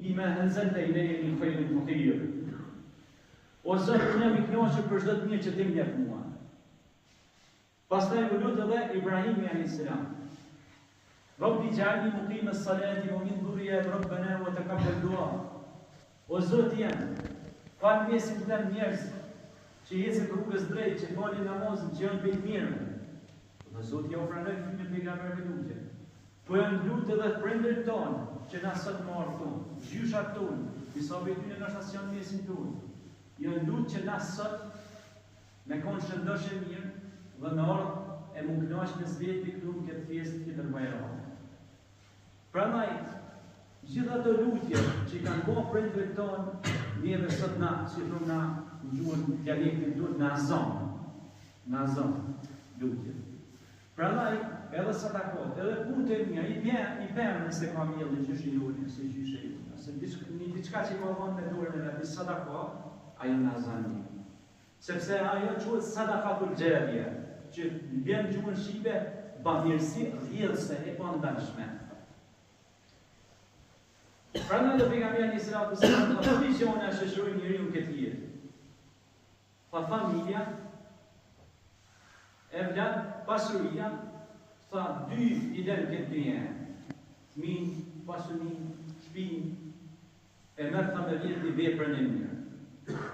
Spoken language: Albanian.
bima anzalna ilayka min khairin muqir. O Zot, unë jam i kënaqur për çdo të mirë që ti më jep mua. Pastaj u lut edhe Ibrahimi alayhis salam. Rabbi ij'alni muqima as-salati wa min dhurriyyati rabbana wa taqabbal du'a. O Zot jam, fal mesin të njerëz që ecën rrugës drejt, që falin namazin, që janë bëj mirë. Dhe Zoti ja ofron fytyrën e pejgamberit lutje. Po janë lutë edhe prindërit tonë, që na sot marrë tonë, gjyshat tonë, disa vetyne në shtacion mesin tonë. Janë lutë që na sot me konë shëndoshë mirë dhe me ardhë e më kënaqë me zveti këtu në këtë fjestë këtë Bajram. Prandaj, gjitha të lutje që i kanë bërë prindërit tonë, neve sot na, si thonë na, në gjuhën dialektin duhet në azon, lutje. Prandaj, edhe sadakot, edhe punë të mia, i bëm nëse ka mjellë që shijoni, se gjyshe ju. Se diçka që ka vënë me dorën e vetë, sadakot, ajo në azani. Sepse ajo quhet sadakatul jariyah, që bën gjuhën shqipe bamirësi rrjedhëse e pandashme. Prandaj do pejgamberi alayhis salam ka visione që shoqëroi njeriu këtë jetë. Pa familja, evlat, pasuria, tha dy i lënë këtë dyje. Fëmijë, pasuni, shtëpi, e merr ta me vjetë veprën e mirë.